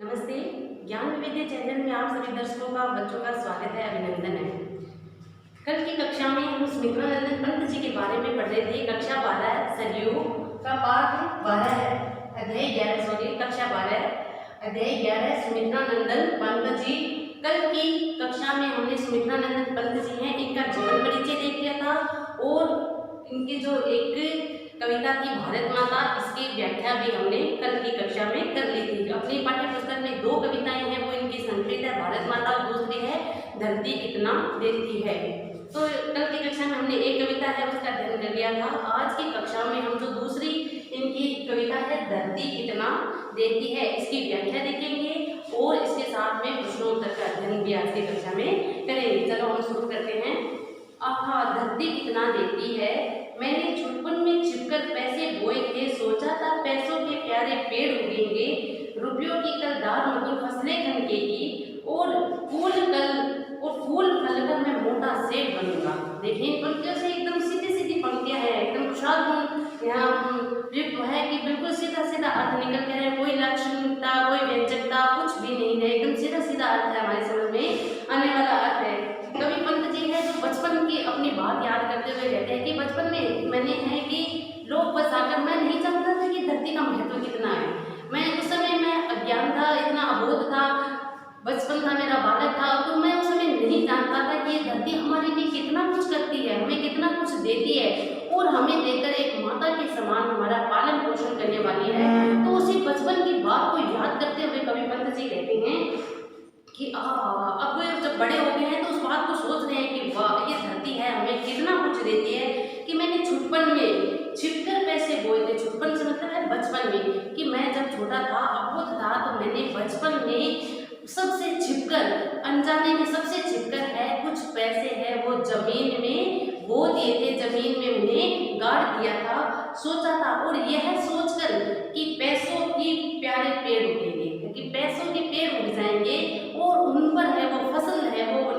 नमस्ते। ज्ञान विविधि चैनल में आप सभी दर्शकों का बच्चों का स्वागत है, अभिनंदन है। कल की कक्षा में हम सुमित्रानंदन पंत जी के बारे में पढ़ रहे थे। कक्षा 12 सरयू का पाठ 12 है, अध्याय 11 कक्षा 12 अध्याय 11 सुमित्रानंदन पंत जी। कल की कक्षा में हमने सुमित्रानंदन पंत जी हैं, इनका जीवन परिचय देख लिया था और इनकी जो एक कविता थी भारत माता, इसकी व्याख्या भी हमने कल की कक्षा में कर ली थी। अपनी पाठ्य पुस्तक में 2 कविताएं हैं, वो इनकी संस्कृत है भारत माता और दूसरी है धरती कितना देखती है। तो कल की कक्षा में हमने एक कविता है उसका अध्ययन कर लिया था। आज की कक्षा में हम जो दूसरी इनकी कविता है धरती कितना देखती है, इसकी व्याख्या देखेंगे और इसके साथ में प्रश्नोत्तर का अध्ययन भी आज की कक्षा में करेंगे। चलो हम शुरू करते हैं। आहा धरती कितना देखती है, मैंने छुटपुन में छिपकर पैसे बोए थे, सोचा था पैसों के प्यारे पेड़ उगेंगे, रुपयों की कलदार मधुर फसलें खनकेगी और फूल फल कर मैं मोटा सेठ बनूंगा। देखिए पंक्तियों से एकदम सीधी सीधी पंक्तियां हैं, एकदम खुशहाल गुण यहाँ है कि बिल्कुल सीधा सीधा अर्थ निकल के है, कोई लक्षणता कोई व्यंजकता कुछ भी नहीं है, एकदम सीधा सीधा अर्थ है, हमारे समझ में आने वाला अर्थ है। कवि पंत जी है जो बचपन की अपनी बात याद करते हुए कहते हैं कि बचपन में मैंने है कि लोग बस आकर मैं नहीं जानता था कि धरती का महत्व कितना है। मैं उस समय मैं अज्ञान था, इतना अबोध था, बचपन था, मेरा बालक था, तो मैं उस समय नहीं जानता था कि ये धरती हमारे लिए कितना कुछ करती है, हमें कितना कुछ देती है और हमें देकर एक माता के समान हमारा पालन पोषण करने वाली है। तो उसी बचपन की बात को याद करते हुए कवि पंत जी कहते हैं कि अब जब बड़े हो गए हैं तो उस बात को सोच रहे हैं कि वाह ये धरती है हमें कितना कुछ देती है कि मैंने छुटपन में छिपकर पैसे बोए थे। छुटपन से मतलब है बचपन में, कि मैं जब छोटा था अबोध था तो मैंने बचपन में सबसे छिपकर, अनजाने में सबसे छिपकर है कुछ पैसे है वो जमीन में बो दिए थे, जमीन में उन्हें गाड़ दिया था, सोचा था और यह सोचकर कि पैसों की प्यारे पेड़ उगेंगे, क्योंकि पैसों के पेड़ उग जाएंगे और उन पर है वो फसल है वो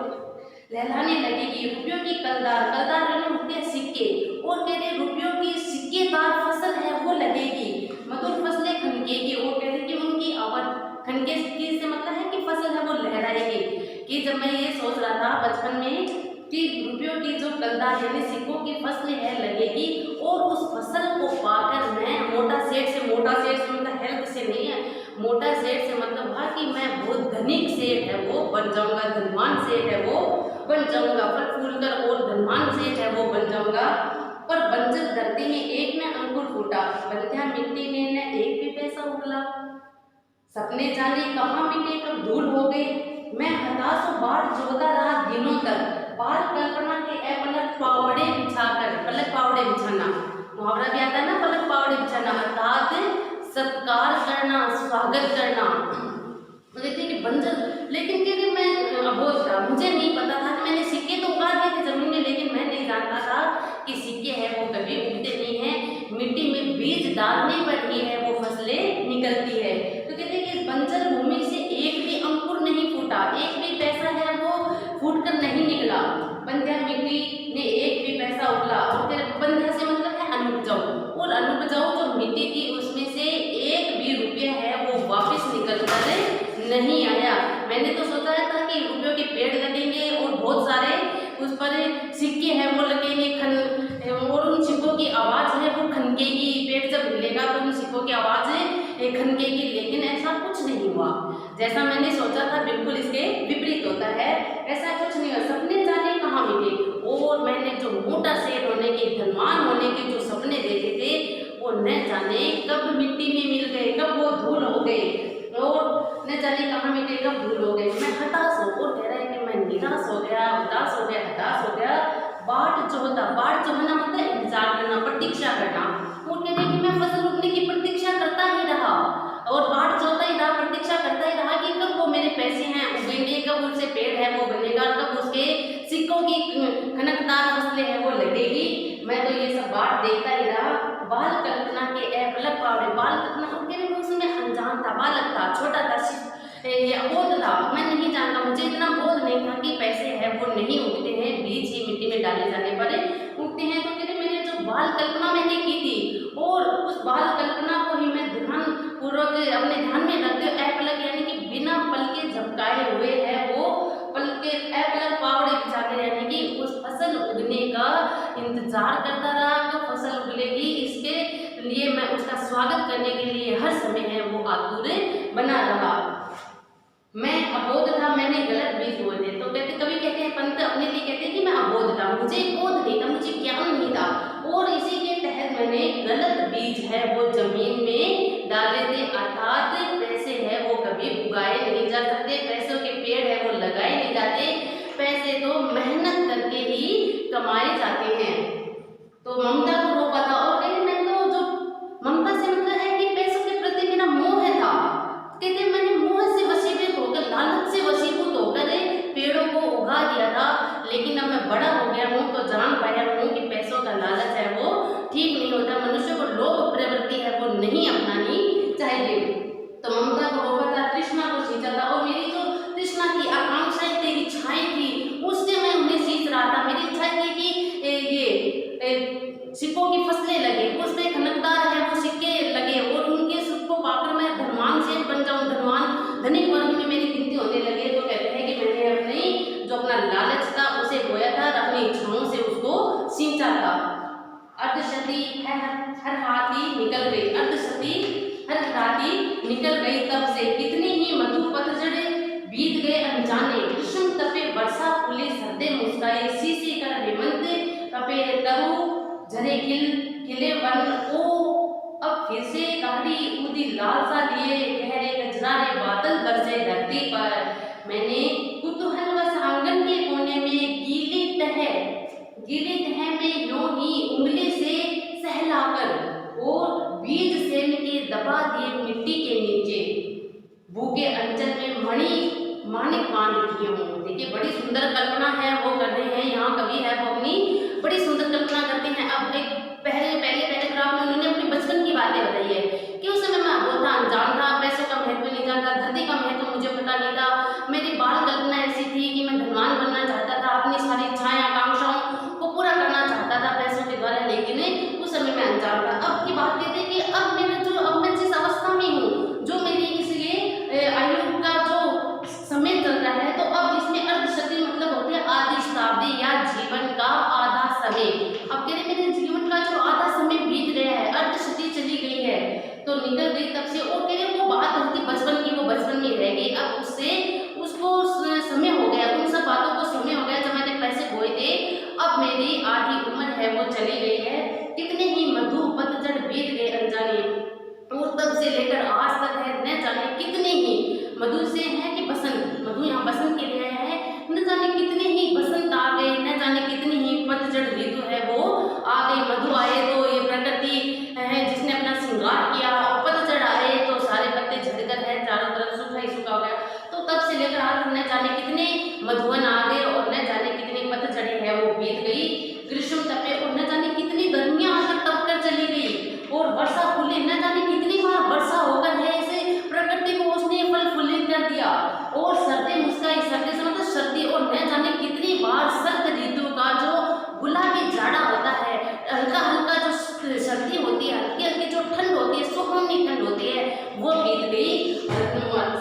लहलाने लगेगी। रुपयों की कलदार होते हैं सिक्के, और कहते रुपयों की सिक्केदार फसल है वो लगेगी, मधुर फसलें खनकेगी, और कहते कि उनकी आवाज खनके से मतलब है कि फसल है वो लहराएगी। कि जब मैं ये सोच रहा था बचपन में कि रुपयों की जो कलदार यानी सिक्कों की फसलें है लगेगी और उस फसल को पाकर मैं मोटा सेठ से मतलब हेल्थ से नहीं है, मोटा सेठ से मतलब था कि मैं बहुत धनिक सेठ है वो बन जाऊंगा, धनवान सेठ है वो बन जाऊंगा, फल फूल कर और धनवान सेठ है वो बन जाऊंगा। पर बंजर धरती में एक न अंकुर फूटा, बंध्या मिट्टी में न एक भी पैसा उगला, सपने जाने कहाँ मिटे कब धूल हो गए, मैं हताश बाट जोता रहा दिनों तक, बाल कल्पना के पलक पावड़े बिछाकर, पलक पावड़े बिछाना मुहावरा भी आता है ना, पलक पावड़े बिछाना अर्थात सत्कार करना, स्वागत करना। तो देखते कि बंजर, लेकिन क्योंकि मैं अबोध था, मुझे नहीं पता था कि मैंने सिक्के तो उगा दिए थे जमीन में, लेकिन मैं नहीं जानता था कि सिक्के हैं वो कभी उगते नहीं हैं, मिट्टी में बीज डालने पर ही है वो फसलें निकलती है। तो कहते हैं कि बंजर भूमि से एक भी अंकुर नहीं फूटा, एक भी पैसा है वो फूट कर नहीं निकला, बंध्या मिट्टी ने एक भी पैसा उगला, और फिर बंध्या से मतलब है अनुपजाऊ, और अनुपजाऊ जो मिट्टी थी उसमें से एक भी रुपया है वो वापस निकल कर नहीं आया। मैंने तो सोचा था कि रुपयों के पेड़ लगेंगे और बहुत सारे उस पर सिक्के हैं वो लगेंगे और उन सिक्कों की आवाज़ है वो खनकेगी, पेड़ जब हिलेगा तो उन सिक्कों की आवाज़ खनकेगी, लेकिन ऐसा कुछ नहीं हुआ जैसा मैंने सोचा था, बिल्कुल इसके विपरीत होता है, ऐसा कुछ नहीं हुआ, सपने जाने कहाँ मिले। और मैंने जो मोटा सेठ होने के, धनवान होने के जो सपने देखे थे वो न जाने कब मिट्टी में मिल गए, कब वो धूल हो गए, और न जाने कहाँ मिटे कब धूल हो गए। मैं हताश हो, और कह रहा है कि मैं निराश हो गया, उदास हो गया, हताश हो गया। बाट जोहना मतलब इंतजार करना, प्रतीक्षा करना, वो कह रहे कि मैं फसल उगने की प्रतीक्षा करता ही रहा और बाट जोहता ही रहा, प्रतीक्षा करता ही रहा कि कब वो मेरे पैसे हैं उगेंगे, कब उससे पेड़ है वो बनेगा, कब उसके सिक्कों की खनकदार फसलें हैं वो लगेगी। मैं तो ये सब बाट देखता ही रहा। बाल कल्पना के पलक पावड़े, बाल कल्पना मेरे उसमें अनजान था, बालक था, छोटा था, ये अबोध था, मैं नहीं जानता, मुझे इतना बोध नहीं था कि पैसे हैं वो नहीं उगते हैं, बीज ही मिट्टी में डाले जाने पर उगते हैं। तो कहते मैंने जो बाल कल्पना मैंने की थी और उस बाल कल्पना को ही मैं ध्यान पूर्वक अपने ध्यान में रखते हुए पलक यानी कि बिना पल के झपकाए हुए है वो पल के अपलक पावड़े बिछाते, यानी कि उस फसल उगने का इंतजार करता रहा कब फसल उगलेगी, इसके लिए मैं उसका स्वागत करने के लिए हर समय है वो आतुर बना रहा। मैं अबोध था, मैंने गलत बीज बोए थे। तो कहते कवि कहते हैं, पंत अपने लिए कहते हैं कि मैं अबोध था, मुझे बोध नहीं था, मुझे ज्ञान नहीं था, और इसी के तहत मैंने गलत बीज है वो जमीन में डाले थे। अर्थात पैसे है वो कभी उगाए नहीं जा सकते, पैसों के पेड़ है वो लगाए नहीं जाते, पैसे तो मेहनत करके ही कमाए जाते हैं। तो ममता को रोका था, और कहीं मैं तो जो ममता से मतलब है कि पैसों के प्रति मेरा मोह था, कहते मैंने मोह से वशीभूत होकर, लालच से वशीभूत होकर पेड़ों को उगा दिया था, लेकिन अब मैं बड़ा हो गया हूँ तो जान पाया हूँ कि पैसों का लालच है वो ठीक नहीं होता, मनुष्य को लोभ प्रवृत्ति है वो नहीं अपनानी चाहिए। तो ममता को रोका था, तृष्णा को सींचा था, और मेरी जो तृष्णा की आकांक्षाएं थी, इच्छाएं थी, उससे मैं उन्हें सींच रहा था। मेरी इच्छा थी कि ये सिक्कों की फसलें लगे, उस पे खनकदार है वो सिक्के लगे, और उनके सिक्कों पाकर मैं धनवान से बन जाऊं, धनवान धनिक वर्ग में मेरी गिनती होने लगे। तो कहते हैं कि मैंने अपनी जो अपना लालच था उसे बोया था और अपनी इच्छाओं से उसको सींचा था। अर्धशती हर हाथी निकल गई, अर्धशती हर हाथी निकल गई, तब से कितनी ही मधु पतझड़ बीत गए अनजाने, ग्रीष्म तपे वर्षा फूले सर्दे मुस्काए, शीशी कर हेमंत तपे तरु झरे खिले वन, ओ अब फिर से गाड़ी उदी लालसा लिए, गहरे गजरारे बादल बरसे धरती पर। मैंने कुतूहलवश आंगन के कोने में गीली तह में यूं ही उंगली से सहलाकर और बीज सेम के दबा दिए मिट्टी के नीचे, भूखे अंचल में माणिक बांध किए हों। देखिए बड़ी सुंदर कल्पना है वो कर रहे हैं, यहाँ कवि है वो अपनी बड़ी सुंदर कल्पना करते हैं। अब एक पहले पैराग्राफ में उन्होंने अपनी बचपन की बातें बताई है कि उस समय मैं वो था, अनजान था, पैसों का महत्व नहीं जानता, धरती का महत्व मुझे पता नहीं था, मेरी बाल कल्पना ऐसी थी कि मैं धनवान बनना चाहता था, अपनी सारी इच्छाएं आकांक्षाओं को पूरा करना चाहता था पैसों के द्वारा, लेकिन उस समय मैं अनजान था। अब की बात कहते हैं कि अब मैं जिस अवस्था में हूँ, जो मेरी इसलिए आयु का जो समय चल रहा है, तो अब इसमें अर्धशती मतलब होते हैं आधी शताब्दी या जीवन का आधा समय। अब कह रहे मेरे जीवन का जो आधा समय बीत गया है, अर्धशती चली गई है, तो निकल गई तब से, और कह रहे वो बात होती बचपन की, वो बचपन में रह गई, अब उसको समय हो गया, उन सब बातों को समय हो गया जब मैंने पैसे बोए थे, अब मेरी आधी उम्र है वो चली गई है, कितने ही मधु पतझड़ बीत गए अनजाने, और तब से लेकर आज तक है न जाने कितने ही मधु से है कि बसंत, मधु यहाँ बसंत के लिए आया है, न जाने कितने ही बसंत आ गए, न जाने कितनी ही पतझड़ ऋतु है वो आ गई। मधु आए तो ये प्रकृति है जिसने अपना श्रृंगार किया, और पतझड़ आए तो सारे पत्ते झड़कर है चारों तरफ सूखा ही सूखा हो गया। तो तब से लेकर आज न जाने कितने मधुवन आ गए, और न जाने कितनी पतझड़ी है वो बीत गई, ग्रीष्म तपे, और न जाने कितनी गर्मियां आज तक तप कर चली गई, और वर्षा फूले, न जाने कितनी बार वर्षा होकर है इसे प्रकृति को उसने फल फूलित कर दिया, और सर्दी मुस्काई, सर्दी से मतलब सर्दी, और न जाने कितनी बार शरद ऋतु का जो गुलाबी जाड़ा होता है, हल्का हल्का जो सर्दी होती है, हल्की हल्की जो ठंड होती है, सुहावनी ठंड होती है, वो बीत गई,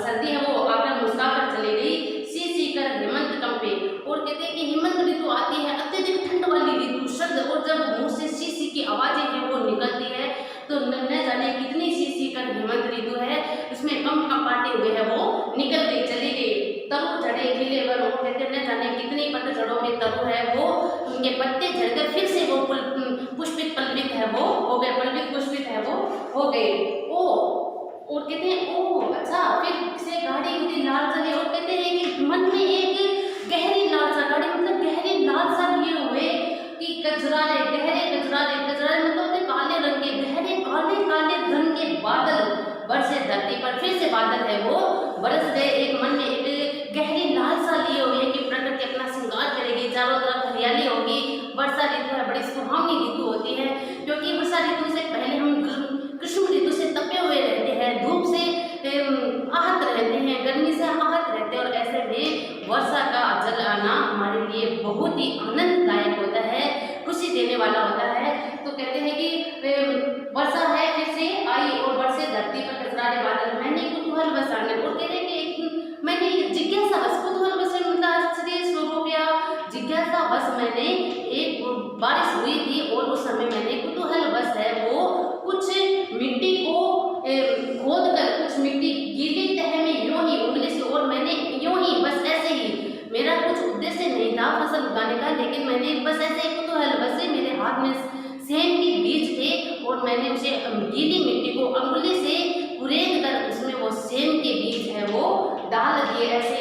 सर्दी है वो आकर मुस्का कर चली गई, सी कर हेमंत कंपे, और कहते हैं कि हेमंत ऋतु आती है, अत्यधिक ठंड वाली ऋतु, शब्द, और जब मुंह से सी की आवाजें हैं वो निकलती है, तो न जाने कितनी सी कर हेमंत ऋतु है, उसमें कम कपाटे हुए है वो निकल गई, चली गई, तरु झड़े खिले वन, कहते न जाने कितनी पतझड़ों में तरु है वो, उनके पत्ते झड़कर फिर से वो पुष्पित पल्लवित है वो हो गए, पल्लवित पुष्पित है वो हो गए। ओ और कहते हैं ओ अच्छा, फिर से गाड़ी उदी लाल चले, और कहते हैं कि मन में एक गहरी लालसा, गाड़ी मतलब गहरी लालसा लिए हुए कि गजरारे, गहरे गजरारे, गजरारे मतलब होते काले रंग के, गहरे काले काले रंग के बादल बरसे धरती पर, फिर से बादल है वो बरस गए, एक मन में एक गहरी लालसा लिए हुए कि प्रकृति अपना श्रृंगार करेगी, चारों तरफ हरियाली होगी, वर्षा ऋतु है बड़ी सुहावनी ऋतु होती है, क्योंकि वर्षा ऋतु से पहले हम ग्रीष्म ऋतु से तपे हुए रहते हैं, धूप से आहत रहते हैं, गर्मी से आहत रहते हैं, और ऐसे में वर्षा का जल आना हमारे लिए बहुत ही आनंददायक होता है, खुशी देने वाला होता है। तो कहते हैं कि वर्षा है फिर से आई, और बरसे धरती पर गजरारे बादल, मैंने कुतूहल बस आंगन, और कह रहे हैं कि जिज्ञासावश कुतूहलवश मतलब आश्चर्य स्वरूप या जिज्ञासावश मैंने एक बारिश हुई थी और उस समय मैंने कुतूहलवश है वो कुछ मिट्टी को खोद कर कुछ मिट्टी गीली तह में यूं ही उंगली से और मैंने यूं ही बस ऐसे ही मेरा कुछ उद्देश्य नहीं था फसल उगाने का, लेकिन मैंने बस ऐसे ही कुतूहलवश से मेरे हाथ में सेम के बीज थे और मैंने उसे गीली मिट्टी को अंगुली से कुरेद कर उसमें वो सेम के बीज है वो डाल दिए। ऐसे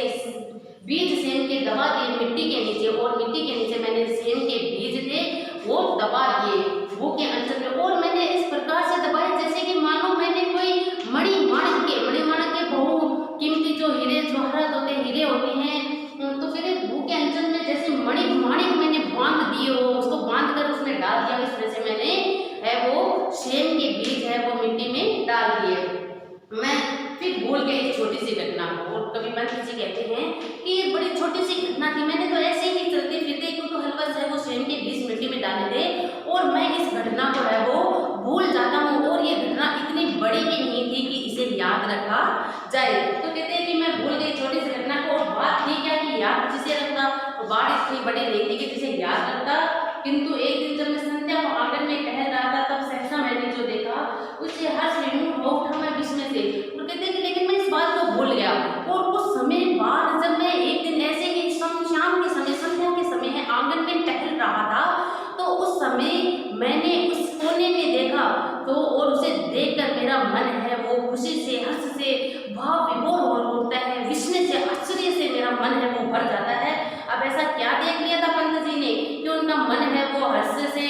बीज सेम के दबा दिए मिट्टी के नीचे और मिट्टी के नीचे मैंने सेम के बीज थे वो दबा दिए वो के अंचल में, और मैंने इस प्रकार से दबाए जैसे कि मानो मैंने कोई मणि माणिक के बहु कीमती जो हीरे जवाहरात होते हैं हीरे होते हैं तो फिर भू के अंचल में जैसे मणि माणिक मैंने बांध दिए हो उसको बांध कर उसमें डाल दिया। इस तरह से मैंने है वो सेम के बीज है वो मिट्टी में डाल दिए। मैं फिर भूल गई एक छोटी सी घटना को, और कभी पंत जी कहते हैं कि ये बड़ी छोटी सी घटना थी, मैंने तो ऐसे ही चलते फिरते कुतूहलवश है वो सेम के बीज मिट्टी में डाले थे और मैं इस घटना को है वो भूल जाता हूँ, और ये घटना इतनी बड़ी भी नहीं थी कि इसे याद रखा जाए। तो कहते हैं कि मैं भूल गई छोटी सी घटना को, और बात थी क्या कि याद जिसे रखता वो बात इतनी बड़ी नहीं थी कि जिसे याद रखता। किंतु एक दिन जब मैं संध्या को आंगन में टहल रहा था तब सहसा मैंने जो देखा उसे हर्ष विनून हो उठा मैं विस्मय से, और कहते हैं कि लेकिन मैं इस बात को भूल गया। और कुछ समय बाद जब मैं एक दिन ऐसे ही शाम के समय संध्या के समय है आंगन में टहल रहा था तो उस समय मैंने उस कोने में देखा तो और उसे देखकर मेरा मन है वो खुशी से हर्ष से भाव विभोर हो उठता है, विस्मय से आश्चर्य से मेरा मन है वो भर जाता है। अब ऐसा क्या देख लिया था पंत जी ने कि उनका मन है वो हर्ष से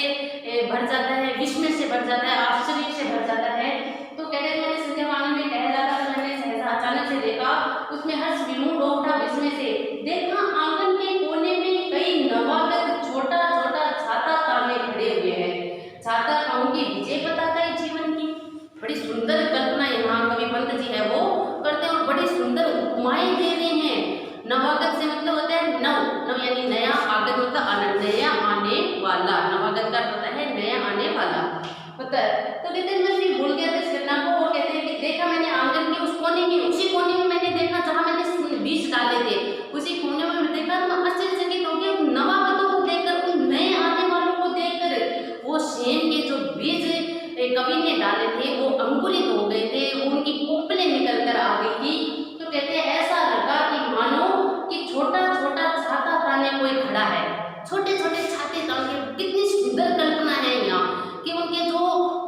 भर जाता है, विस्मय से भर जाता है, आश्चर्य से भर जाता है। तो कहते हैं मैंने संध्या आंगन में टहल रहा था तो मैंने सहसा अचानक से देखा उसमें हर्ष विनून हो उठा विस्मय से, देखा आंगन के कोने में कई नवागत छोटा छोटा छाता ताने खड़े हुए हैं। छाता कहूँगी विजय पताका है जीवन की, बड़ी सुंदर कल्पना यहाँ कवि पंत जी है वो करते हैं और बड़ी सुंदर उपमाएं दे रहे हैं। नवागत से मतलब होता है नव यानी नया, आगत मतलब नया आने वाला, नवागत का होता है नया आने वाला होता है। तो कहते हैं मैं फिर भूल गया था इस घटना को, और कहते हैं कि देखा मैंने आंगन के उस कोने में, उसी कोने में मैंने देखा जहाँ मैंने बीज डाले थे, उसी कोने में देखा तो मैं आश्चर्यचकित हो गया नवागतों को देखकर, उन नए आने वालों को देखकर। वो सेम के जो बीज कवि ने डाले थे वो अंकुरित हो गए थे, उनकी कोपलें निकल कर आ गई थी। तो कहते हैं ऐसा लगा कि मानो कि छोटा छोटा छाता ताने कोई खड़ा है, छोटे छोटे छाते ताने, कितनी सुंदर कल्पना है यहाँ कि उनके जो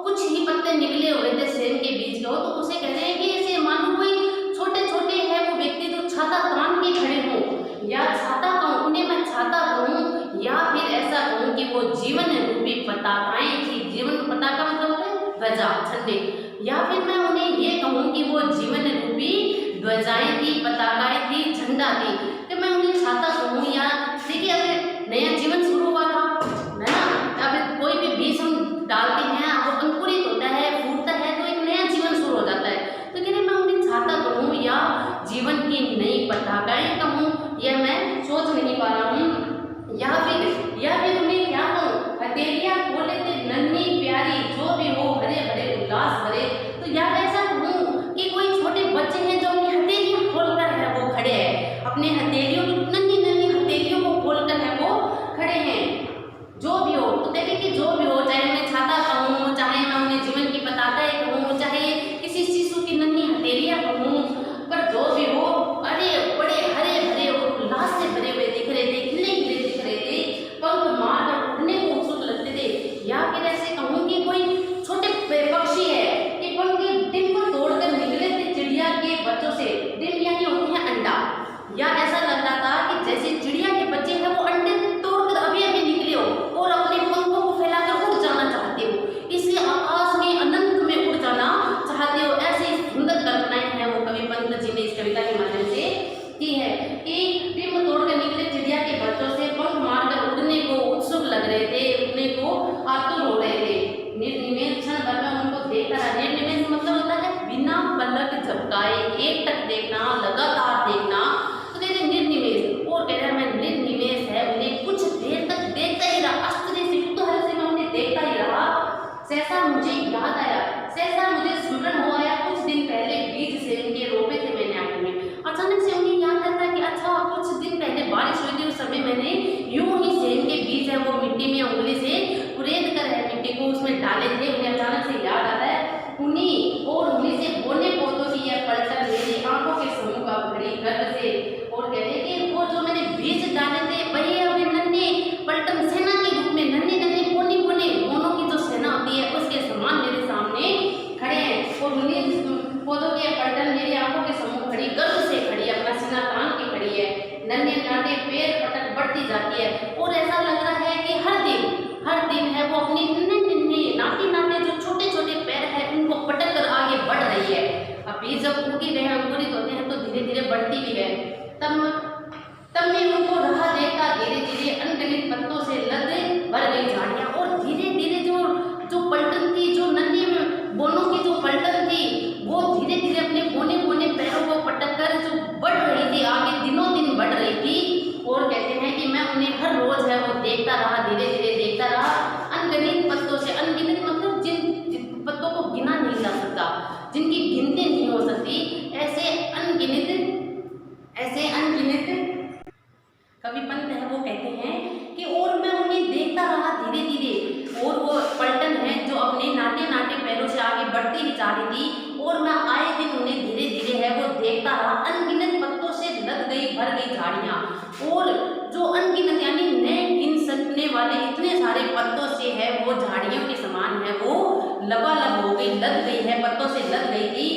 कुछ ही पत्ते निकले हुए थे सेम के बीज के, तो उसे कह रहे हैं कि ऐसे मानो कोई छोटे छोटे है वो व्यक्ति जो छाता तान के खड़े हो, या छाता कहूँ उन्हें मैं छाता कहूँ या फिर ऐसा कहूँ कि वो जीवन रूपी पताकाएं थी। जीवन पताका मतलब होता है ध्वजा झंडे, या फिर मैं उन्हें ये कहूँ कि वो जीवन रूपी ध्वजाएं थी, पताकाएं थी, झंडा थी, कि मैं उन्हें छाता कहूँ। या देखिए अगर नया जीवन शुरू हुआ था है ना, अब कोई भी बीज हम डालते हैं वो अंकुरित होता है फूटता है तो एक नया जीवन शुरू हो जाता है। तो कहते मैं उन्हें छाता कहूँ या जीवन की नई पताकाएं कहूँ, यह मैं सोच नहीं पा रहा हूँ। या फिर उन्हें क्या कहूँ, हथेलियाँ खोले थे नन्ही प्यारी जो भी हो हरे भरे उल्लास भरे। तो या ऐसा कहूँ कि कोई छोटे बच्चे हैं जो अपनी हथेलियाँ खोलकर है वो खड़े हैं, अपने हथेलियों की नन्ही नन्ही हथेलियों को खोलकर है वो खड़े हैं। जो भी हो, तो देखिए कि जो भी हो, चाहे मैं छाता कहूँ, चाहे मैं उन्हें जीवन की पताकाएं कहूँ, चाहे किसी शिशु की नन्ही हथेलियाँ कहूँ, पर जो भी हो अरे बड़े हरे भरे और उल्लास से भरे हुए दिख रहे थे, खिले खिले दिख रहे थे, पंख मार कर उड़ने को उत्सुक लगते थे। या फिर ऐसे कहूँ कि कोई छोटे पक्षी है कि पंख डिम को तोड़कर निकले थे चिड़िया के बच्चों से, डिम यानी होती है अंडा, या ऐसा लग रहा था कि जैसे चिड़िया के बच्चे हैं वो अंडे तोड़कर अभी अभी निकले हो और अपने पंखों को फैलाकर उड़ जाना चाहते हो, इसी आकाश में अनंत में उड़ जाना चाहते हो। ऐसी सुंदर कल्पनाएं हैं वो कवि पंत जी ने इस कविता के माध्यम से की है कि डिम तोड़कर निकले चिड़िया के बच्चों से पंख मारकर उड़ने को उत्सुक लग रहे थे, उड़ने को आतुर हो रहे थे। निर्निमेष क्षण भर में उनको देख रहा। निर्निमेष मतलब होता है बिना पलक झपकाए एकटक देखना, लगातार देखना, तो कहते निर्निमेष। और कह रहा मैं निर्निमेष है उन्हें कुछ देर तक देखता ही रहा, आश्चर्य से कुतूहल से मैं उन्हें देखता ही रहा। सहसा मुझे याद आया, सहसा मुझे स्मरण हो आया, कुछ दिन पहले बीज से उनके रोपे थे मैंने आंगन में। अचानक से उन्हें याद आता कि बढ़ती ही जा रही थी और मैं आए दिन उन्हें धीरे धीरे है वो देखता रहा। अनगिनत पत्तों से लद गई भर गई झाड़ियाँ, और जो अनगिनत यानी न गिन सकने वाले इतने सारे पत्तों से है वो झाड़ियों के समान है वो लबालब हो गई, लद गई है, पत्तों से लद गई थी।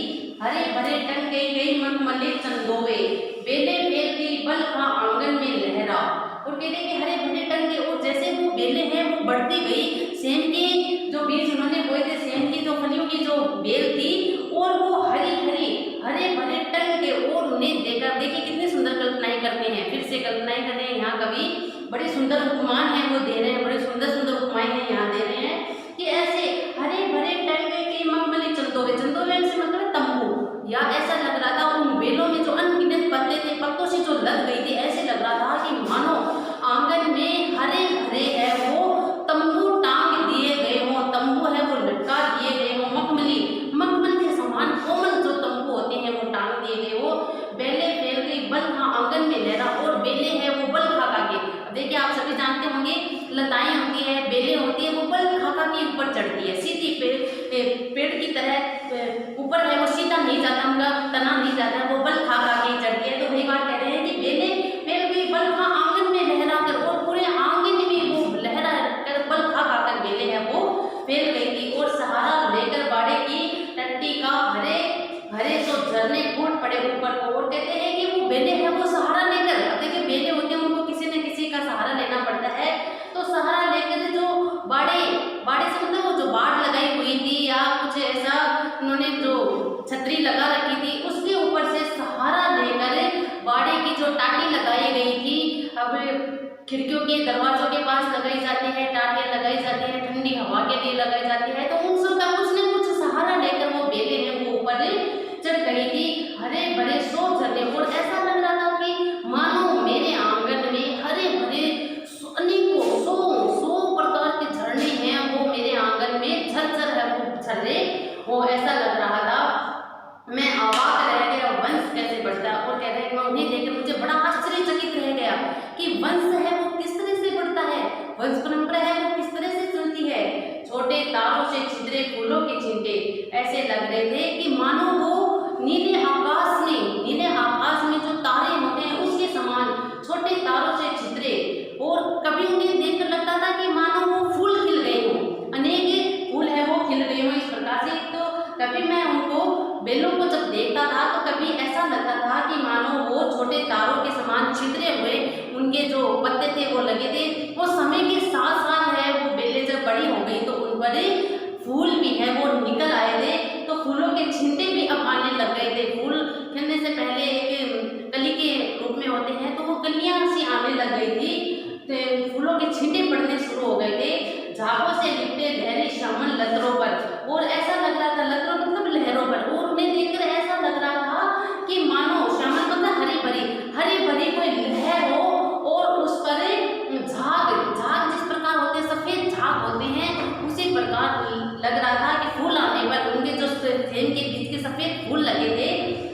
हरे भरे टन गई मखमली चंदोवे, बेले फेर गई बल खा आंगन में लहरा। और कहते कि हरे भरे टन के, और जैसे वो बेले हैं वो बढ़ती गई, सेम के जो बीज उन्होंने बोए थे, सेम की जो फलियों की जो बेल थी, और वो हरी हरी हरे भरे टन के, और उन्हें देखा। देखिए कितनी सुंदर कल्पनाएं करते हैं, फिर से कल्पनाएं कर रहे हैं यहाँ कवि, बड़ी सुंदर उपमान है वो दे रहे हैं, बड़ी सुंदर सुंदर उपमाएं हैं यहाँ दे रहे हैं कि ऐसे हरे भरे टन के मखमली चंदोवे, चंदोवे से मतलब तंबू, या ऐसा लग रहा था उन बेलों में जो अनगिनत पत्ते थे, पत्तों से जो लग गई थी, ऐसे लग रहा था कि मानो आंगन में हरे भरे है वो तंबू टांग दिए गए हों, तंबू है वो लटका दिए गए हों, मखमली मखमल के समान कोमल जो तंबू होते हैं वो टांग दिए गए हो। बेले फेर गई बल खा आंगन में लहरा, और बेले है वो बल खा खा के, देखिए आप सभी जानते होंगे लताएं होती है, बेले होती है, वो बल खा खा के ऊपर चढ़ती है, सीधी पेड़ की तरह ऊपर है वो सीधा नहीं जाता, उनका तना नहीं जाता, वो बल खा खा के चढ़ती है। तो वही बात कह रहे हैं कि बेले फेर गई बल खा आंगन में लहरा कर, और पूरे आंगन में वो लहरा कर बल खा खा कर बेले है वो फेर गई थी। और सहारा लेकर बाड़े की टट्टी का हरे हरे तो झरने फूट पड़े ऊपर को। और कहते हैं कि वो बेले है वो सहारा लेकर, देखिए बेले होते हैं उनको किसी न किसी का सहारा लेना पड़ता है, तो सहारा लेकर जो बाड़े बाड़े से मतलब वो जो बाड़ लगाई हुई थी या कुछ ऐसा उन्होंने जो छतरी लगा रखी थी, उसके ऊपर से सहारा लेकर बाड़े की जो टाटी लगाई गई थी, अब खिड़कियों के दरवाजों के पास लगाई जाती है, टाटियां लगाई जाती है, ठंडी हवा के लिए लगाई जाती है, तो उन सब का कुछ न कुछ सहारा लेकर वो बेले हैं वो ऊपर चढ़ गई थी। हरे भरे सो झरने, और ऐसा लग रहा था कि मानो मेरे आंगन में हरे भरे अनेकों सौ प्रकार के झरने हैं वो मेरे आंगन में झरझर है वो झर रहे हो, ऐसा लग रहा था। मैं अवाक रह गया, वंश कैसे बढ़ता है। और कह रहे हैं उन्हें देखकर मुझे बड़ा आश्चर्यचकित रह गया कि वंश है वो किस तरह से बढ़ता है, वंश परंपरा है वो किस तरह से चलती है। छोटे तारों से छिद्रे फूलों के छींटे ऐसे लग रहे थे कि मानो वो नीले आकाश में जो तारे होते हैं उसके समान छोटे तारों से छिद्रे। और कभी उन्हें देखकर लगता था कि मानो वो फूल खिल गए हों, अनेक फूल है वो खिल गए हों इस प्रकार से। तो कभी मैं उनको बेलों को जब देखता था तो कभी ऐसा लगता था कि मानो वो छोटे तारों के समान छिद्रे हुए उनके जो पत्ते थे वो लगे थे। वो समय के साथ साथ है वो बेलें जब बड़ी हो गई तो उन पर फूल भी है वो निकल आए थे, तो फूलों के छिंटे भी अब आने लग गए थे। फूल खिलने से पहले एक कली के रूप में होते हैं, तो वो कलियां सी आने लग गई थी, तो फूलों के छिंटे पड़ने शुरू हो गए थे। झागों से लिपटे लहरी शामन लतरों पर, और ऐसा लग रहा था, लतरों मतलब लहरों पर, और उन्हें देखकर ऐसा लग रहा था कि मानो शामन मतलब हरी भरी कोई लहर हो, और उस पर झाग जिस प्रकार होते हैं, सफेद झाग होते हैं, उसी प्रकार लग रहा था कि फूल आने पर उनके जो थेम के बीच के सफेद फूल लगे थे,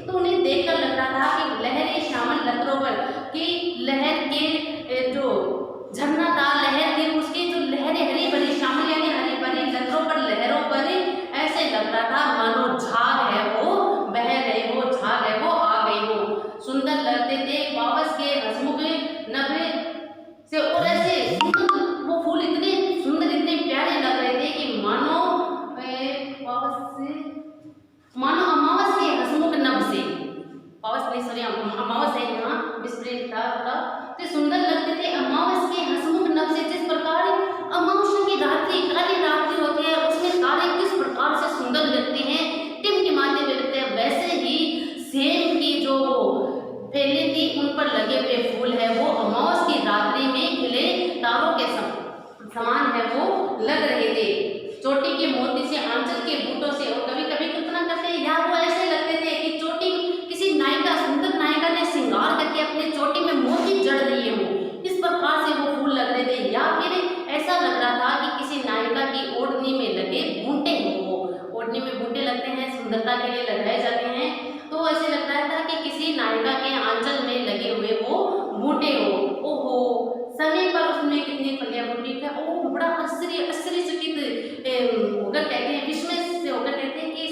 तो उन्हें देखकर लग रहा था कि लहरी शामन लतरों पर, कि लहर के जो झरना था, लहर थी, उसकी जो लहरें हरी भरी शामिल यानी हरी भरी लहरों पर ऐसे लग रहा था मानो झाग है वो बह रहे हो, झाग है वो आ गई हो। सुंदर लगते थे वापस के हसमुख नभ से, और ऐसे वो फूल इतने सुंदर इतने प्यारे लग रहे थे कि मानो अमावस के हसमुख नभ से, अमावस है यहाँ विस्मृत था थोड़ा, तो सुंदर लगते थे अमावस के हसमुख नभ से। जिस प्रकार अमावस्या की रात्रि काली रात्रि होती है, उसमें तारे किस प्रकार से सुंदर लगते हैं, टिमटिमाते हुए लगते हैं, वैसे ही सेम की जो फैली थी उन पर लगे हुए फूल है वो अमावस की रात्रि में खिले तारों के समान है वो लग रहे थे। चोटी के मोती से, आंचल के बूटों से, और कभी कभी कल्पना करते हैं या वो ऐसे लगते थे कि चोटी किसी नायिका, सुंदर नायिका ने श्रृंगार करके अपने चोटी में मोती जड़ दिए हो, इस प्रकार से वो फूल लग रहे थे। या फिर ऐसा लग रहा था कि किसी नायिका की ओढ़नी में लगे बूंटे हो, वो ओढ़नी में बूंटे लगते हैं, सुंदरता के लिए लगाए जाते हैं, तो ऐसे लग रहा था कि किसी नायिका के आंचल में लगे हुए वो बूंटे हो। ओहो, समय पर उसमें कितनी फलियां फूटी है, ओह बड़ा आश्चर्यचकित होकर कहते हैं, विस्मय से होकर कहते हैं कि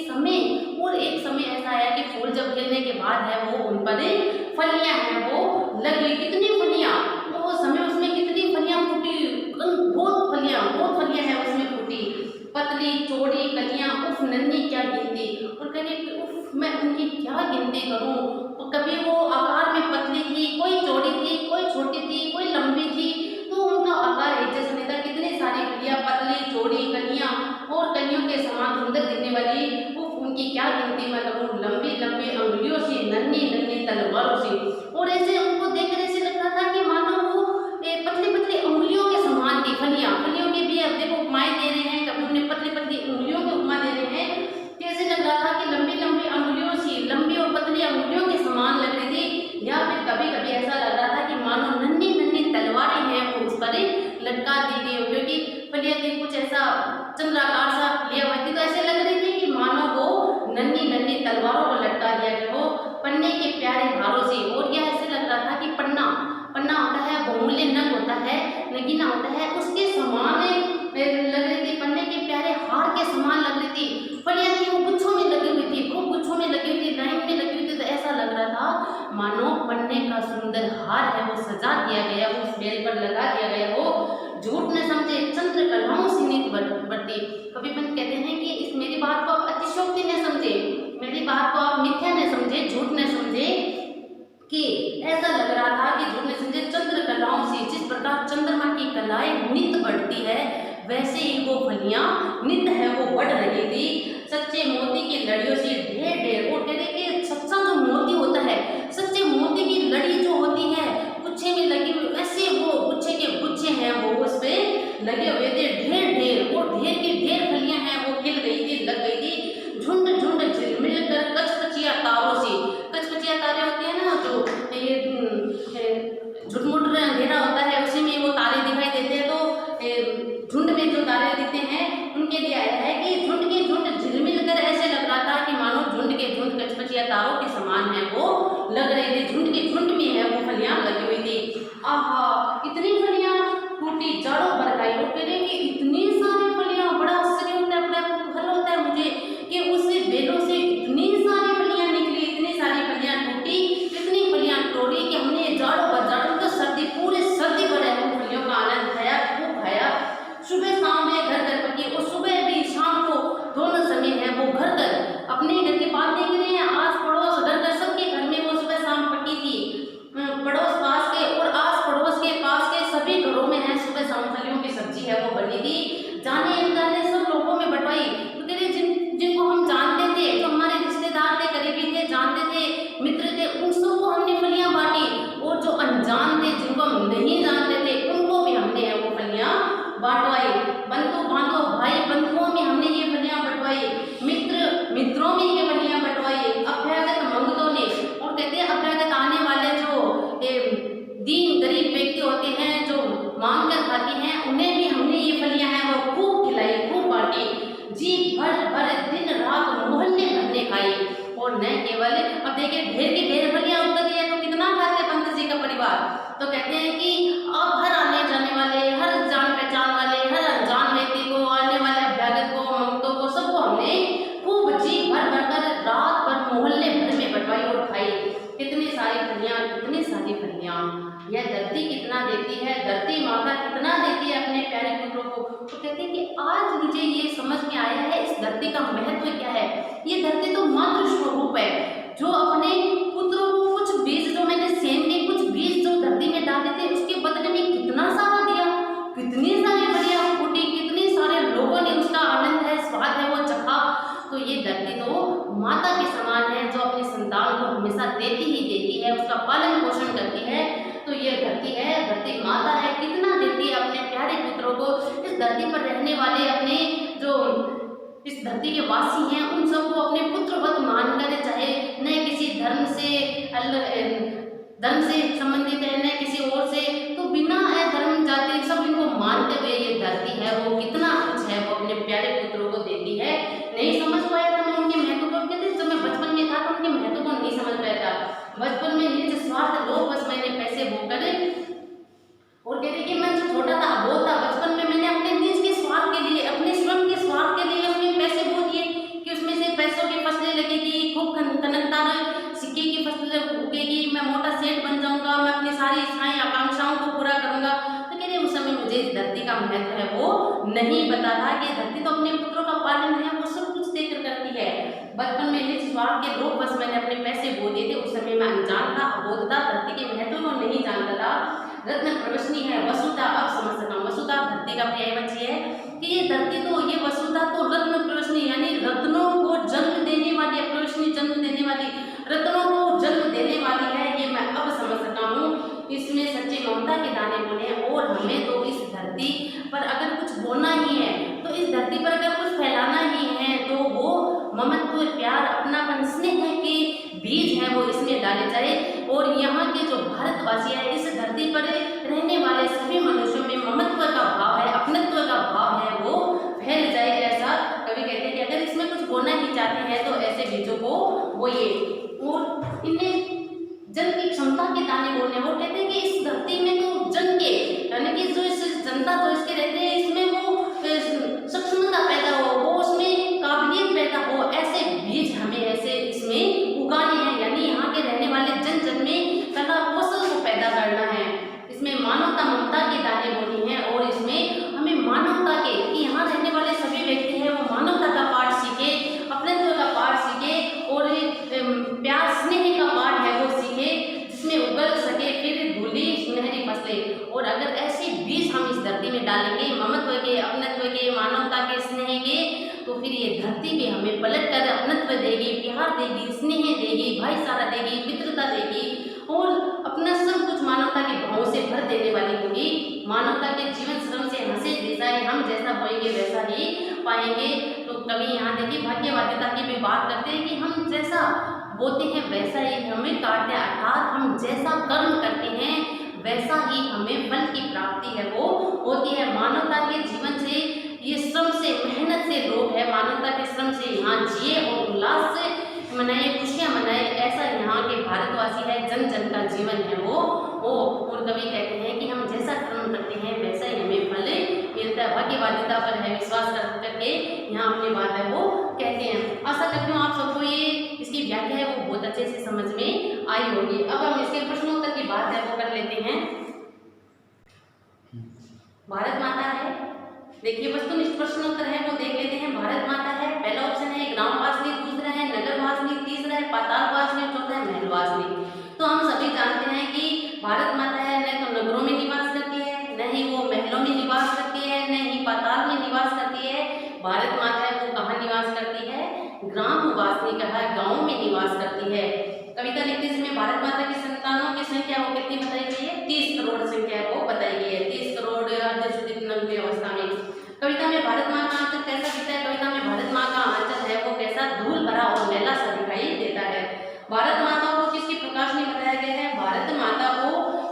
फलियां हैं वो लगी। कितनी फलियां, वो समय उसमें कितनी फलियां फूटी, बहुत फलियां हैं उसमें फूटी। पतली चौड़ी कलियां, उफ नन्ही क्या गिनती। और कहे उफ मैं उनकी क्या गिनती करूं। तो कभी वो आकार में पतली थी, कोई चौड़ी थी, कोई छोटी थी, कोई लंबी थी, तो उनका आकार एक जैसा नहीं था। कितनी सारी कलियां, पतली चौड़ी कलियां और कलियों के समान सुंदर दिखने वाली, उफ उनकी क्या गिनती मैं करूं। लंबी लंबी अंगुलियों से, नन्ही नन्ही तलवारों से। और ऐसे उनको देख कर ऐसे लगता था कि मानो वो पतली पतली अंगुलियों के समान थी। फलियों के भी अब देखो उपमाएं दे रहे हैं, कभी उन्हें पतली पतली अंगुलियों की उपमा दे रहे हैं। कैसे लग रहा था कि लंबी लंबी अंगुलियों से, लंबी और पतली अंगुलियों के समान लग रही थी। या फिर कभी कभी ऐसा लग रहा था कि मानो नन्ही नन्ही तलवारें हैं वो उस पर लटका दी गई हो, क्योंकि फलियां थी कुछ ऐसा चंद्राकार सा लिया हुआ थी, तो ऐसे लग रही थी कि मानो वो नन्ही नन्ही तलवारों को लटका दिया गया हो पन्ने के प्यारे हारों से। और यह ऐसे लग रहा था कि पन्ना होता है, बहुमूल्य नग होता है, नगीना होता है, उसके समान लग रही थी। पन्ने के प्यारे हार के समान लग रही थी। फलियां थी वो गुच्छों में लगी हुई थी, खूब गुच्छों में लगी हुई थी, लाइन में लगी हुई थी। तो ऐसा लग रहा था मानो पन्ने का सुंदर हार है वो सजा दिया गया, उस बेल पर लगा दिया गया हो। झूठ न समझे चंद्र कलाओं से नित बढ़ती। कविपंत कहते हैं कि इस मेरी बात को आप अतिशयोक्ति न समझे, मेरी बात को आप मिथ्या न समझे, झूठ न समझे, कि ऐसा लग रहा था कि झूठ न समझे चंद्र कलाओं से, जिस प्रकार चंद्रमा की कलाएं नित बढ़ती है वैसे ही वो फलियां नित है वो बढ़ रही थी। सच्चे मोती की लड़ियों से ढेर ढेर, और कह रहे कि सच्चा जो मोती होता है, सच्चे मोती की लड़ी जो होती है गुच्छे में लगी हुई, ऐसे वो गुच्छे के गुच्छे हैं वो उस पे लगे हुए थे ढेर ढेर। और ढेर की ढेर फलियां हैं वो खिल गई थी, लग गई थी। झुंड झुंड झिलमिल कर कचकचिया तारों से, कचकचिया तारे होते हैं ना जो ये झुटमुट अंधेरा होता है उसी में वो तारे दिखाई देते हैं। तो झुंड में जो तारे दिखते हैं उनके लिए आया है कि झुंड के झुंड झिलमिल कर ऐसे लग रहा था कि मानो झुंड के झुंड कचकचिया तारों के समान है वो लग रहे थे। झुंड के झुंड में है वो फलियां लगी हुई थी। आहा इतनी फलियां टूटी जड़ों बरकाई। और कह रहे कि इतनी सारी फलियां, बड़ा आश्चर्य होता है, बड़ा कुतूहल होता है मुझे कि उस बेलों से इतनी सारी फलियां निकली, इतनी सारी फलियां टूटी, इतनी फलियां तोड़ी कि हमने जड़ों तो सर्दी पूरे सर्दी भर उन फलियों का आनंद खाया, खूब खाया। सुबह शाम में घर घर पकी, और सुबह भी शाम को दोनों समय है वो घर घर, अपने घर की बात देख रहे हैं, आस पड़ोस घर घर सबके घर में वो सुबह शाम पकी थी। पड़ोस पास के और आस पड़ोस के पास के सभी घरों में है सुबह शाम फलियों की सब्जी है वो बनी थी। जाने अनजाने सब लोगों में बंटवाई। तो कह रहे जिनको हम जानते थे, जो हमारे रिश्तेदार थे, करीबी थे, जानते थे, मित्र थे, उन सबको हमने फलियां बांटी। और जो अनजान थे, जिनको हम नहीं जानते थे, उनको भी हमने वो फलियां बांटवाई। बंधु बांधव भाई बंधुओं में हमने ये फलियां बंटवाई, मित्र मित्रों में ये फलियां बंटवाई, अभ्यागत मंगतों ने। और कहते हैं अभ्यागत आने वाले जो दीन गरीब व्यक्ति होते हैं जो मांग कर खाते हैं, उन्हें भी हमने ये फलियां हैं वो खूब खिलाई, खूब बांटी। जी भर भर दिन रात मोहल्ले भर ने खाई। और न केवल अब देखिए ढेर की ढेर फलियां उतर गई है तो कितना खाते पंत जी का परिवार। तो कहते हैं कि अब हर आने जाने वाले, हर जान पहचान वाले, हर अनजान व्यक्ति को, आने वाले अभ्यागत को, मंगतों को, सबको हमने खूब जी भर भर कर रात भर मोहल्ले भर में बंटवाई और खाई। कितनी सारी फलियां, कितनी सारी फलियां। यह धरती कितना देती है, धरती माता कितना देती है अपने प्यारे पुत्रों को। तो कहते हैं कि आज मुझे ये समझ में आया है इस धरती का महत्व क्या है। ये धरती तो मातृ स्वरूप है जो अपने पुत्रों को कुछ बीज, जो मैंने सेम के कुछ बीज जो धरती में डाले थे उसके बदले में कितना सारा दिया, कितनी सारी फलियां फूटी, कितने सारे लोगों ने उसका आनंद है, स्वाद है वो चखा। तो ये धरती तो माता के समान है जो अपने संतान को हमेशा देती ही देती है, उसका पालन पोषण करती है। तो ये धरती है, धरती माता है, कितना देती है अपने प्यारे पुत्रों को। इस धरती पर रहने वाले अपने जो इस धरती के वासी हैं उन सबको अपने पुत्रवत मानकर, चाहे न किसी धर्म से संबंधित है न किसी और से, तो बिना धर्म जाति सब इनको मानते हुए ये धरती है वो कितना कुछ है वो अपने प्यारे पुत्रों को देती है। नहीं समझ पाया था मैं उनके महत्व को, कहते जब मैं बचपन में था तो उनके महत्व को नहीं समझ पाया था। बचपन में निज स्वार्थ लोग बस मैंने पैसे भोगकर, और कहते कि मैं जो छोटा था वो था, बचपन में मैंने अपने निज के स्वार्थ के लिए, अपने स्वयं के स्वार्थ के लिए अपने पैसे बो दिए कि उसमें से पैसों की फसलें लगेगी, खूब कनकदार सिक्के की फसलें उगेगी, मैं मोटा नहीं पता था कि धरती तो अपने पुत्रों का पालन है, वो सब कुछ देकर करती है। बचपन में निज स्वार्थ के लोग बस मैंने अपने पैसे बो दिए थे, उस समय मैं अनजान था, अबोध था, धरती के महत्व को नहीं जानता था। रत्न प्रवशनी है वसुधा, अब समझ सका। वसुधा धरती का पर्यायवाची है कि ये धरती तो, ये वसुधा तो रत्न प्रवशनी यानी रत्नों को जन्म देने वाली, प्रवशनी जन्म देने वाली, रत्नों को जन्म देने वाली है, ये मैं अब समझ सका हूँ। इसमें सच्चे ममता के दाने बोले हैं। और हमें तो इस धरती पर अगर कुछ बोना ही है, तो इस धरती पर अगर कुछ फैलाना ही है, तो वो ममत्व, प्यार, अपनापन, स्नेह के बीज हैं वो इसमें डाले जाए। और यहाँ के जो भारतवासी है, इस धरती पर रहने वाले सभी मनुष्यों में ममत्व का भाव है, अपनत्व का भाव है, वो फैल जाए। ऐसा कवि कहते हैं कि अगर इसमें कुछ बोना ही चाहते हैं तो ऐसे बीजों को बोइए। और इन्हें जन की क्षमता के दाने बोलने, वो कहते हैं कि इस धरती में तो जन के यानी कि जो इस जनता जो इसके रहते हैं, इसमें वो सक्षमता पैदा हो, वो उसमें काबिलियत पैदा हो, ऐसे बीज हमें ऐसे इसमें उगाने हैं। यानी यहाँ के रहने वाले जन जन में कला कौशल को पैदा करना है। इसमें मानवता ममता के दाने बोली हैं। और इसमें हमें मानवता के, कि यहाँ रहने वाले सभी व्यक्ति हैं वो मानवता का पाठ सीखे, अपनत्व का पाठ सीखे, और प्यार स्नेह का पाठ है वो सीखे, जिसमें उगल सके फिर धूली सुनहरी फसलें। और अगर ऐसे बीज हम इस धरती में डालेंगे, ममत्व के, अपनत्व के, मानवता के, स्नेह के, तो फिर ये धरती भी हमें पलट कर अपनत्व देगी, प्यार देगी, स्नेह देगी, भाईचारा देगी, मित्रता देगी, और अपना सब कुछ मानवता के भावों से भर देने वाली होगी। मानवता के जीवन श्रम से हंसे दिशाएं, हम जैसा बोएंगे वैसा ही पाएंगे। तो कवि यहाँ देखिए भाग्यवादिता की भी बात करते हैं कि हम जैसा बोते हैं वैसा ही हमें काटते हैं, अर्थात हम जैसा कर्म करते हैं वैसा ही हमें फल की प्राप्ति है वो होती है। मानवता के जीवन से, ये श्रम से, मेहनत से लोग है, मानवता के श्रम से यहाँ जिए और उल्लास से मनाए, खुशियाँ मनाए, ऐसा यहाँ के भारतवासी है, जन जन का जीवन है वो। और कवि कहते हैं कि हम जैसा कर्म करते हैं वैसा ही हमें फल मिलता है। भाग्यवादिता पर है विश्वास करके यहाँ अपनी बात है वो कहते हैं। आशा करती हूँ आप सबको ये इसकी व्याख्या है वो बहुत अच्छे से समझ में आई होगी। अब हम इसके प्रश्नोत्तर की बात है वो कर लेते हैं। भारत माता है, देखिए वस्तुनिष्ठ प्रश्नोत्तर है वो देख लेते हैं। भारत माता है, पहला ऑप्शन है ग्रामवासिनी, दूसरा है नगरवासिनी, तीसरा है पातालवासिनी, चौथा है महलवासिनी। तो हम सभी जानते हैं कि भारत माता है न तो नगरों में निवास करती है, न ही वो महलों में निवास करती है, न ही पाताल में निवास करती है। भारत माता है वो कहाँ निवास करती है? ग्रामवासिनी कहा है, गाँव में निवास करती है। कविता लिखते समय भारत माता की संतानों की संख्या वो कितनी बताई गई है? 30 करोड़ संख्या वो बताई गई है। 30 करोड़ अर्धसूचित नग्न अवस्था में। कविता में भारत माँ का आंचल कैसा दिखता है? कविता में भारत माँ का आंचल है वो कैसा? धूल भरा और मैला सा दिखाई देता है। भारत माता को किसकी प्रकाशनी बताया गया है? भारत माता को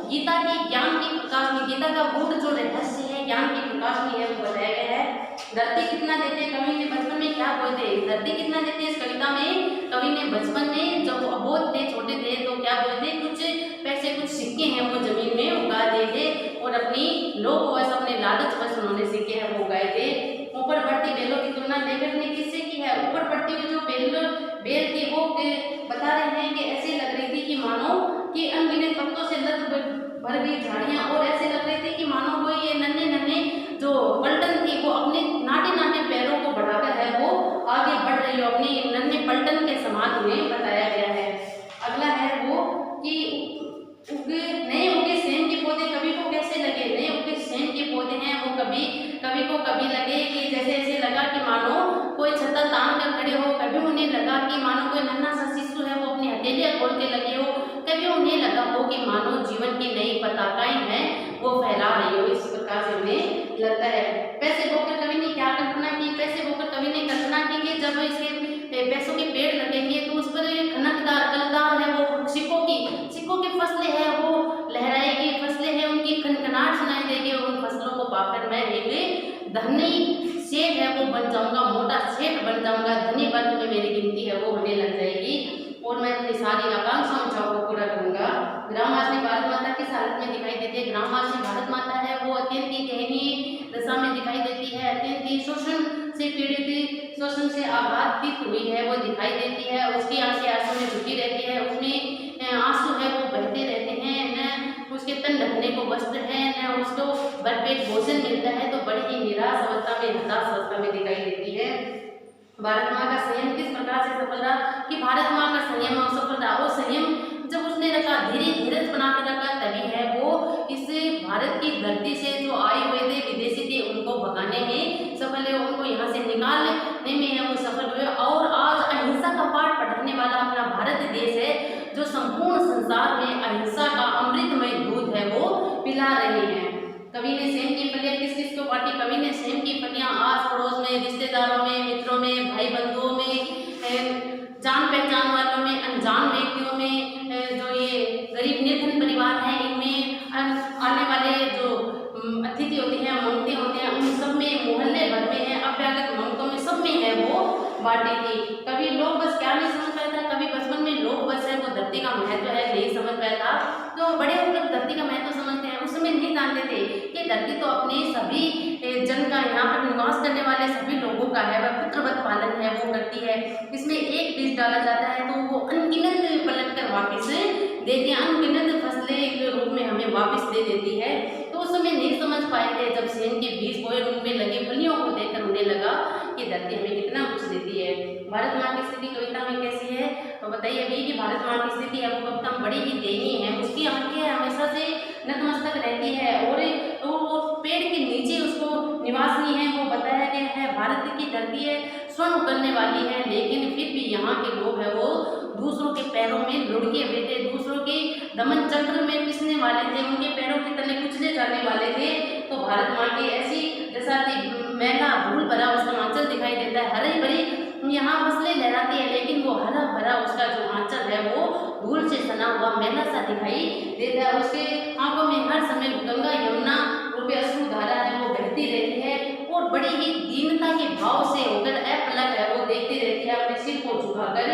गीता की ज्ञान की प्रकाशनी, गीता का गूढ़ जो रहस्य है, ज्ञान की प्रकाशनी है वो बताया गया है। धरती कितना देते? कवि ने बचपन में क्या बोलते? धरती कितना देते? इस कविता में कवि ने बचपन में जब अबोध थे, छोटे थे, तो क्या बोलते? कुछ पैसे, कुछ सिक्के हैं वो जमीन में उगा दिए थे और अपनी लोग वैसे अपने लालच वश उन्होंने सिक्के हैं वो उगाए थे। ऊपर बढ़ती बेलों की तुलना लेखक ने किससे की है? ऊपर बढ़ती हुई जो बेल थी वो बता रहे हैं कि ऐसी लग रही थी कि मानो कि अनगिनत पत्तों से लद भर गई झाड़ियां, और ऐसे लग रही थी कि मानो वो ये नन्हे नन्हे जो पलटन थी वो अपने नाटे नाटे पैरों को बढ़ाकर है वो आगे बढ़ रही हो, अपनी नन्हे पलटन के समान उन्हें बताया गया है। अगला है वो कि नए उगे सेम के पौधे कवि को कैसे लगे? नए उगे सेम के पौधे हैं वो कवि को कभी लगे कि जैसे ऐसे लगा कि मानो कोई छत्ता तान कर खड़े हो, कभी उन्हें लगा कि मानो कोई नन्हा सा शिशु है वो अपनी हथेलियां खोल के लगे हो, कभी उन्हें लगा हो कि मानो जीवन की नई पताकाएं हैं वो फैला रही हो। इस प्रकार से उन्हें लगता है। पैसे बोकर कवि ने क्या कल्पना की? पैसे बोकर कवि ने कल्पना की कि जब इसके पैसों के पेड़ लगेंगे तो उस पर खनकदार कलदार है वो सिक्कों की फसलें है वो लहराएगी, फसलें हैं उनकी खनखनाहट सुनाई देगी, और उन फसलों को पाकर मैं एक धनी सेठ है वो बन जाऊंगा, मोटा सेठ बन जाऊंगा, धनी वर्ग में मेरी गिनती है वो होने लग जाएगी और मैं अपनी सारी आकांक्षाओं को पूरा करूंगा। ग्रामवासिनी भारत माता किस हालत में दिखाई देती है? ग्रामवासिनी भारत माता है वो अत्यंत ही दयनीय दशा में दिखाई देती है, अत्यंत ही शोषण से पीड़ित, शोषण से आघातित हुई है वो दिखाई देती है। उसकी आंखें आंसू में झुकी रहती है, उसमें आंसू है वो बहते रहते हैं, न उसके उसके तन ढकने को वस्त्र है, न उसको भरपेट भोजन मिलता है, तो बड़ी ही निराश अवस्था में, हताश अवस्था में दिखाई देती है। भारत माँ का संयम किस प्रकार से सफल रहा कि भारत माँ का संयम और सफल रहा। वो संयम जब उसने रखा, धीरे धीरज बना के रखा, तभी है वो इस भारत की धरती से जो आए हुए थे विदेशी थे उनको भगाने में सफल है, उनको यहाँ से निकालने में है वो सफल हुए। और आज अहिंसा का पाठ पढ़ाने वाला अपना भारत देश है, जो संपूर्ण संसार में अहिंसा का अमृतमय दूध है वो पिला रहे हैं। कवि ने सेम की फलियां किस किस को बांटी? कवि ने सेम की फलियां आस पड़ोस में, रिश्तेदारों में, मित्रों में, भाई बंधुओं में, जान पहचान वालों में, अनजान व्यक्तियों में, जो ये गरीब निर्धन परिवार है इनमें, आने वाले जो अतिथि होते हैं, मंगते होते हैं, उन सब में, मोहल्ले भर में है, अभ्यागत मंगतों में, सब में है वो बांटी थी। कभी लोग बस क्या नहीं समझ पाया था, कभी बचपन में लोग बस है वो धरती का महत्व है नहीं समझ पाया था, तो बड़े होकर धरती का महत्व समझते हैं। उस समय नहीं जानते थे कि धरती तो अपने सभी जन का, यहाँ पर निवास करने वाले सभी लोगों का है, वह पुत्रवत पालन है वो करती है। इसमें एक बीज डाला जाता है तो वो अनगिनत पलट कर वापिस देती है, अनगिनत फसलें के रूप में हमें वापस दे देती है। तो उस समय नहीं समझ पाए थे, जब सेम के बीज बोए उनमें लगे फलियों को देखकर उन्हें लगा कि धरती हमें कितना कुछ देती है। भारत माँ की स्थिति कविता में कैसी है तो बताइए अभी कि भारत माँ की स्थिति है वो कविता में बड़ी ही दयनीय है। उसकी आंखें हमेशा से नतमस्तक रहती है और वो पेड़ के नीचे उसको निवासनी है, वो बताया गया है। भारत की धरती है स्वर्ण करने वाली है, लेकिन फिर भी यहाँ के लोग है वो दूसरों के पैरों में लुढ़के हुए थे, दूसरों के दमन चक्र में पिसने वाले थे, उनके पैरों के तले कुचले जाने वाले थे। तो भारत माँ की ऐसी जैसा मैला धूल भरा उसका आंचल दिखाई देता है, हरी भरी यहाँ फसलें लहराती है, लेकिन वो हरा भरा उसका जो आंचल है वो धूल से सना हुआ मैला सा दिखाई देता है। उसके आंखों में हर समय गंगा यमुना रूपी अश्रु धारा है वो बहती रहती है और बड़ी ही दीनता के भाव से होकर अपलक है वो देखती रहती है, अपने सिर को झुकाकर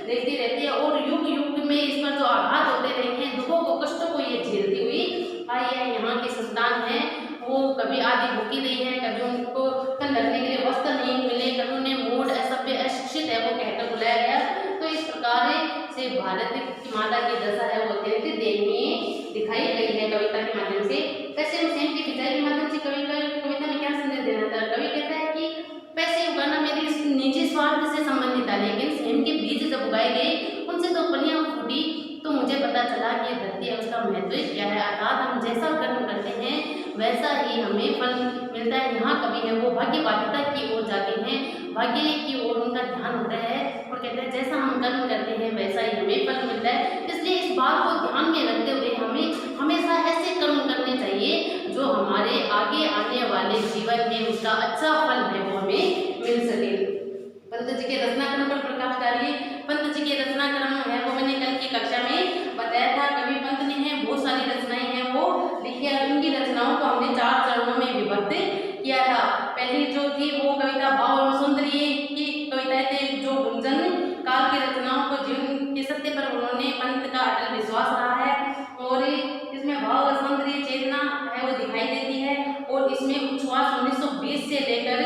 देखती रहती है। और युग युग में इस पर जो आघात होते रहे हैं, दुखों को, कष्टों को ये झेलती हुई आई है। यहाँ की संतान है वो कभी आदि भूखी रही है, कभी उनको तन ढकने के लिए वस्त्र नहीं मिले, कभी उन्हें मूढ़, असभ्य, अशिक्षित है वो कहकर बुलाया गया। तो इस प्रकार से भारत की माता की दशा है वो अत्यंत दयनीय दिखाई गई है कविता के माध्यम से। पैसे सेम की बिजाई के माध्यम से कविता में क्या संदेश देना था? कवि कहता है कि पैसे उगाना मेरे निजी स्वार्थ से संबंधित था, लेकिन सेम के बीज जब उगाए गए उनसे तो फलियां फूटी तो मुझे पता चला कि धरती है उसका महत्व क्या है। अर्थात हम जैसा कर्म करते हैं वैसा ही हमें फल मिलता है। यहाँ कवि है वो भाग्यवादिता की ओर जाते हैं, भाग्य की ओर उनका ध्यान होता है और कहते हैं जैसा हम कर्म करते हैं वैसा ही हमें फल मिलता है। इसलिए इस बात को ध्यान में रखते हुए हमें हमेशा ऐसे कर्म करने चाहिए जो हमारे आगे आने वाले जीवन में उसका अच्छा फल है वो हमें मिल सके। पंत जी के रचनाक्रम पर प्रकाश डालिए। पंत जी के रचनाक्रम है वो मैंने कल की कक्षा में बताया था। कवि पंत ने है बहुत सारी रचनाएं हैं वो लिखी है। उनकी रचनाओं को हमने 4 चरणों में विभक्त किया था। पहली जो थी वो कविता भाव और सौंदर्य की कविताएं थी, जो गुंजन काल की रचनाओं को जीवन के सत्य पर उन्होंने पंत का अटल विश्वास रहा है और इसमें भाव और सौंदर्य चेतना है वो दिखाई देती है। और इसमें उच्छ्वास 1920 से लेकर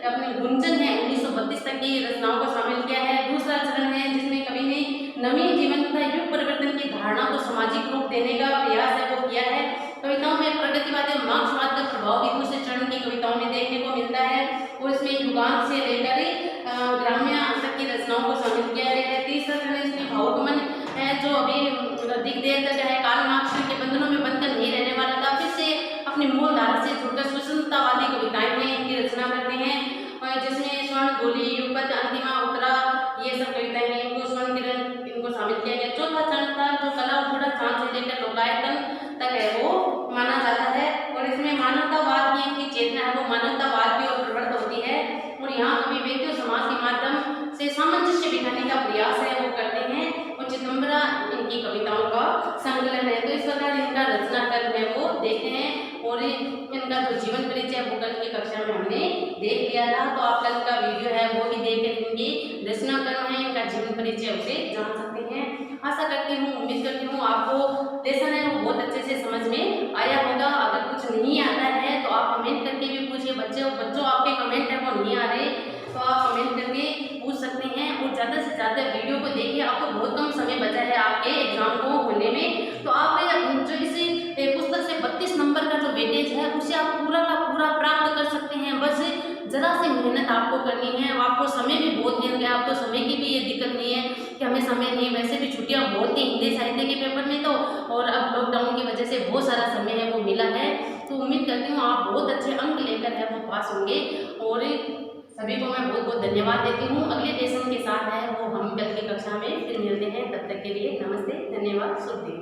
अपने गुंजन है 1932 तक की रचनाओं को शामिल किया है। दूसरा चरण है जिसमें कवि ने नवीन जीवन तथा युग परिवर्तन की धारणा को सामाजिक रूप देने का प्रयास है वो किया है। कविताओं में प्रगतिवाद और मार्क्सवाद का प्रभाव भी दूसरे चरण की कविताओं में देखने को मिलता है और इसमें युगांत से लेकर ग्राम्य तक की रचनाओं को शामिल किया गया है। तीसरा चरण इसमें भावगमन है जो अभी अधिक देर तक है कार्ल मार्क्स के बंधनों में बंधकर नहीं रहने वाला था, फिर से अपनी मूल धारा से जुड़कर स्वतंत्रतावादी कविताएं हैं इनकी रचना करते हैं, जिसमें स्वर्ण गोली, युगपथ, अंतिमा, उत्तरा ये सब कविताएं हैं। इनको स्वर्ण किरण इनको शामिल किया गया। चौथा चरण था जो कला और थोड़ा चांद से लेकर लोकायतन तक है वो माना जाता है और इसमें मानवतावाद की इनकी चेतना है वो मानवतावाद की ओर प्रवृत्त होती है। और यहाँ कवि व्यक्ति और समाज के माध्यम से सामंजस्य बिठाने का प्रयास है वो करते हैं और चिदम्बरा इनकी कविताओं का संकलन है। तो इस प्रकार इनका रचना कर्म है वो देखते हैं और इनका जो जीवन परिचय वो कल की कक्षा में हमने देख लिया था। तो आप कल का वीडियो है वो भी देख कर इनकी रचना कर्म है इनका जीवन परिचय उसे जान सकते हैं। आशा करती हूँ, उम्मीद करती हूँ आपको लेसन है वो बहुत अच्छे से समझ में आया होगा। अगर कुछ नहीं आता है तो आप कमेंट करके भी पूछिए। बच्चों आपके कमेंट है वो नहीं आ रहे तो आप कमेंट करके पूछ सकते हैं और ज़्यादा से ज़्यादा वीडियो को देखिए। आपको बहुत कम समय बचा है आपके एग्जाम को होने में, तो आप जो इस 32 नंबर का जो वेटेज है उसे आप पूरा का पूरा प्राप्त कर सकते हैं। बस ज़रा सी मेहनत आपको करनी है। आपको समय भी बहुत मिल गया, अब तो समय की भी ये दिक्कत नहीं है कि हमें समय नहीं, वैसे भी छुट्टियाँ बहुत थी हिंदी साहित्य के पेपर में तो, और अब लॉकडाउन की वजह से बहुत सारा समय है वो मिला है। तो उम्मीद करती हूँ आप बहुत अच्छे अंक लेकर है वो पास होंगे, और सभी को मैं बहुत बहुत धन्यवाद देती हूँ। अगले लेसन के साथ है वो हम कल की कक्षा में फिर मिलते हैं, तब तक के लिए नमस्ते, धन्यवाद, शुभ दिन।